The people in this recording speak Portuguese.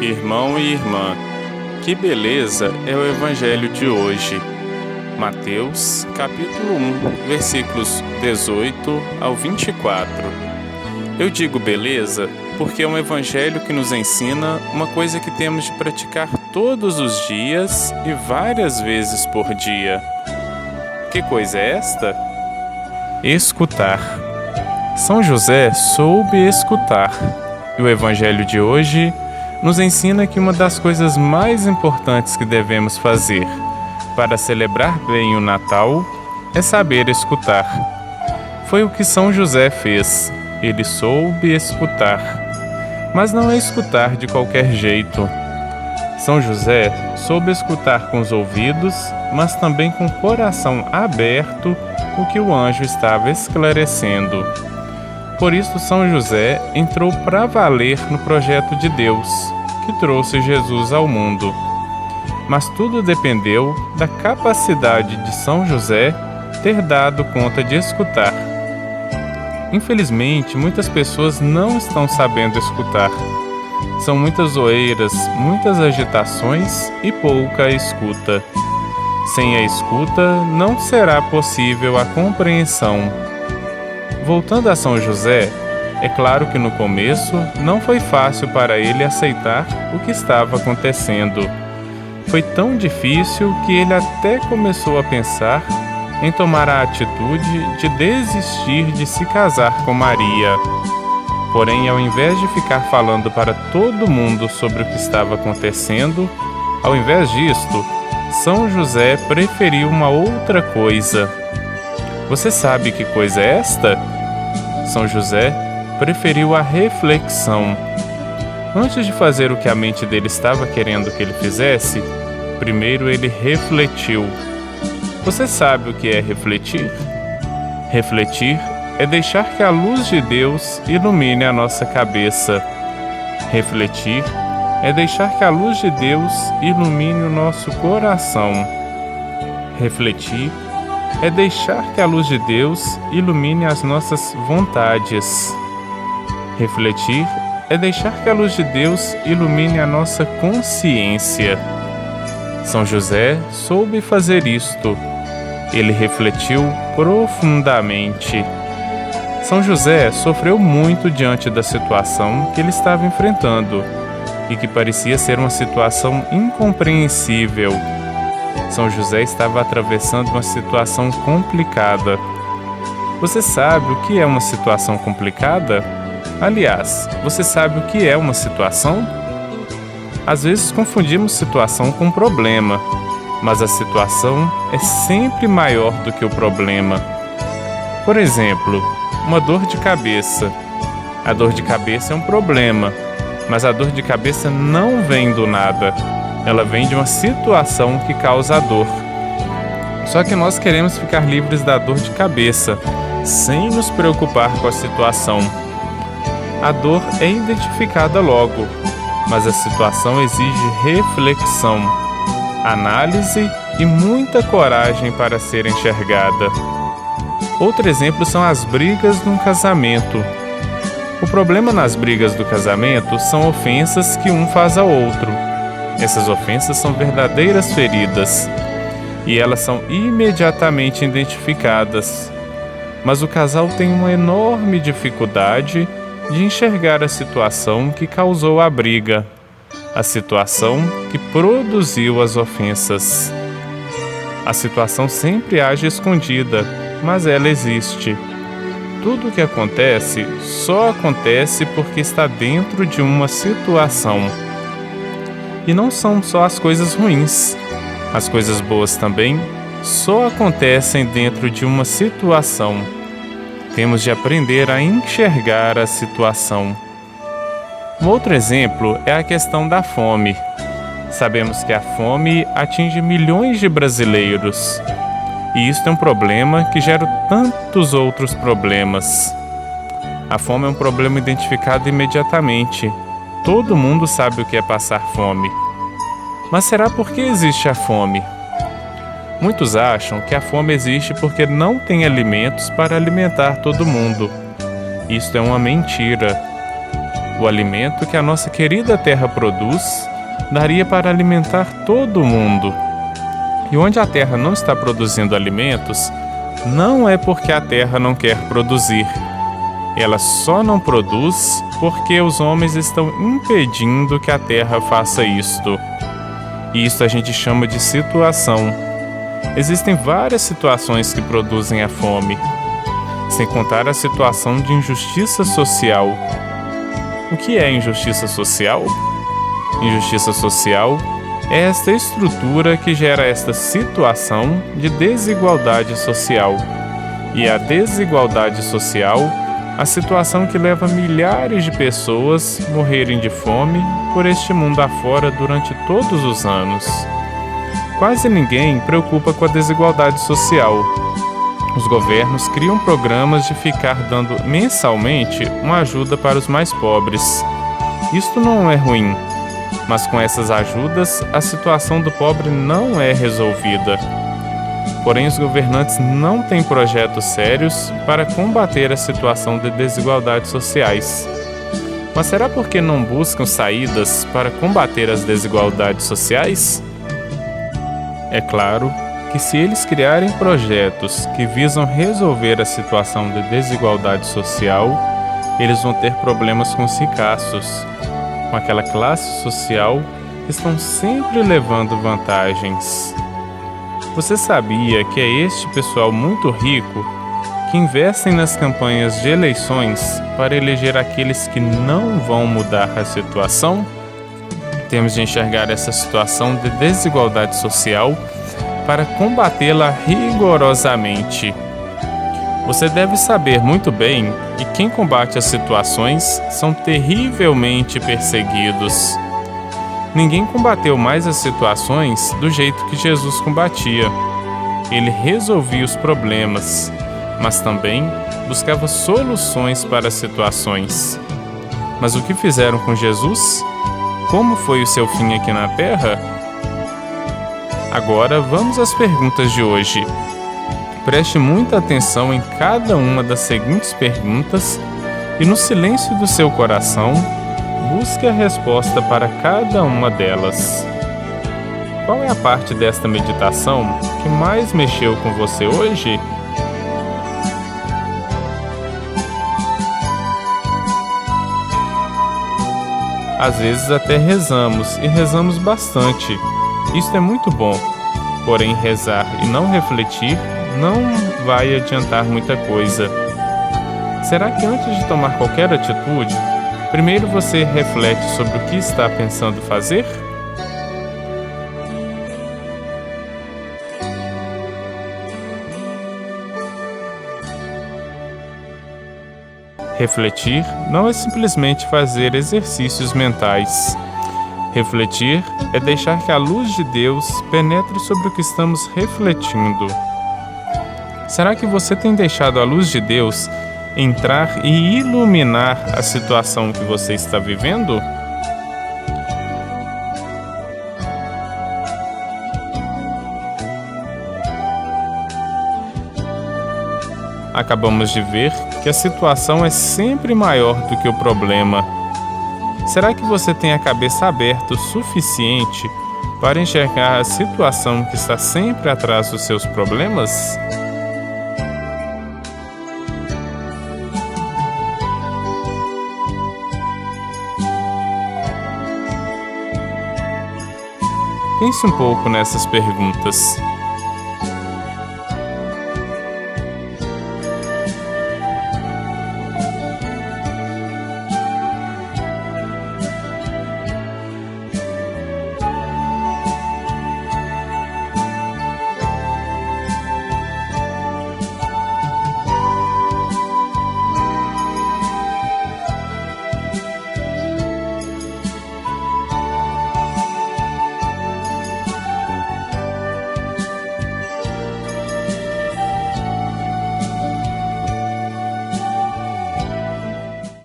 Irmão e irmã, que beleza é o Evangelho de hoje. Mateus, capítulo 1, versículos 18 ao 24. Eu digo beleza porque é um Evangelho que nos ensina uma coisa que temos de praticar todos os dias e várias vezes por dia. Que coisa é esta? Escutar. São José soube escutar. E o Evangelho de hoje nos ensina que uma das coisas mais importantes que devemos fazer para celebrar bem o Natal é saber escutar. Foi o que São José fez. Ele soube escutar. Mas não é escutar de qualquer jeito. São José soube escutar com os ouvidos, mas também com o coração aberto o que o anjo estava esclarecendo. Por isso, São José entrou para valer no projeto de Deus, que trouxe Jesus ao mundo. Mas tudo dependeu da capacidade de São José ter dado conta de escutar. Infelizmente, muitas pessoas não estão sabendo escutar. São muitas zoeiras, muitas agitações e pouca escuta. Sem a escuta, não será possível a compreensão. Voltando a São José, é claro que no começo não foi fácil para ele aceitar o que estava acontecendo. Foi tão difícil que ele até começou a pensar em tomar a atitude de desistir de se casar com Maria. Porém, ao invés de ficar falando para todo mundo sobre o que estava acontecendo, ao invés disto, São José preferiu uma outra coisa. Você sabe que coisa é esta? São José preferiu a reflexão. Antes de fazer o que a mente dele estava querendo que ele fizesse, primeiro ele refletiu. Você sabe o que é refletir? Refletir é deixar que a luz de Deus ilumine a nossa cabeça. Refletir é deixar que a luz de Deus ilumine o nosso coração. Refletir é deixar que a luz de Deus ilumine as nossas vontades. Refletir é deixar que a luz de Deus ilumine a nossa consciência. São José soube fazer isto. Ele refletiu profundamente. São José sofreu muito diante da situação que ele estava enfrentando e que parecia ser uma situação incompreensível. São José estava atravessando uma situação complicada. Você sabe o que é uma situação complicada? Aliás, você sabe o que é uma situação? Às vezes confundimos situação com problema, mas a situação é sempre maior do que o problema. Por exemplo, uma dor de cabeça. A dor de cabeça é um problema, mas a dor de cabeça não vem do nada. Ela vem de uma situação que causa a dor. Só que nós queremos ficar livres da dor de cabeça, sem nos preocupar com a situação. A dor é identificada logo, mas a situação exige reflexão, análise e muita coragem para ser enxergada. Outro exemplo são as brigas num casamento. O problema nas brigas do casamento são ofensas que um faz ao outro. Essas ofensas são verdadeiras feridas e elas são imediatamente identificadas. Mas o casal tem uma enorme dificuldade de enxergar a situação que causou a briga, a situação que produziu as ofensas. A situação sempre age escondida, mas ela existe. Tudo o que acontece só acontece porque está dentro de uma situação. E não são só as coisas ruins. As coisas boas também só acontecem dentro de uma situação. Temos de aprender a enxergar a situação. Um outro exemplo é a questão da fome. Sabemos que a fome atinge milhões de brasileiros. E isso é um problema que gera tantos outros problemas. A fome é um problema identificado imediatamente. Todo mundo sabe o que é passar fome. Mas será por que existe a fome? Muitos acham que a fome existe porque não tem alimentos para alimentar todo mundo. Isto é uma mentira. O alimento que a nossa querida terra produz daria para alimentar todo mundo. E onde a terra não está produzindo alimentos, não é porque a terra não quer produzir. Ela só não produz porque os homens estão impedindo que a terra faça isto. E isso a gente chama de situação. Existem várias situações que produzem a fome, sem contar a situação de injustiça social. O que é injustiça social? Injustiça social é esta estrutura que gera esta situação de desigualdade social. E a desigualdade social, a situação que leva milhares de pessoas a morrerem de fome por este mundo afora durante todos os anos. Quase ninguém preocupa com a desigualdade social. Os governos criam programas de ficar dando mensalmente uma ajuda para os mais pobres. Isto não é ruim, mas com essas ajudas a situação do pobre não é resolvida. Porém, os governantes não têm projetos sérios para combater a situação de desigualdades sociais. Mas será porque não buscam saídas para combater as desigualdades sociais? É claro que se eles criarem projetos que visam resolver a situação de desigualdade social, eles vão ter problemas com os ricaços, com aquela classe social que estão sempre levando vantagens. Você sabia que é este pessoal muito rico que investem nas campanhas de eleições para eleger aqueles que não vão mudar a situação? Temos de enxergar essa situação de desigualdade social para combatê-la rigorosamente. Você deve saber muito bem que quem combate as situações são terrivelmente perseguidos. Ninguém combateu mais as situações do jeito que Jesus combatia. Ele resolvia os problemas, mas também buscava soluções para as situações. Mas o que fizeram com Jesus? Como foi o seu fim aqui na Terra? Agora vamos às perguntas de hoje. Preste muita atenção em cada uma das seguintes perguntas e, no silêncio do seu coração, busque a resposta para cada uma delas. Qual é a parte desta meditação que mais mexeu com você hoje? Às vezes até rezamos, e rezamos bastante. Isso é muito bom. Porém, rezar e não refletir não vai adiantar muita coisa. Será que antes de tomar qualquer atitude, primeiro você reflete sobre o que está pensando fazer? Refletir não é simplesmente fazer exercícios mentais. Refletir é deixar que a luz de Deus penetre sobre o que estamos refletindo. Será que você tem deixado a luz de Deus entrar e iluminar a situação que você está vivendo? Acabamos de ver que a situação é sempre maior do que o problema. Será que você tem a cabeça aberta o suficiente para enxergar a situação que está sempre atrás dos seus problemas? Pense um pouco nessas perguntas.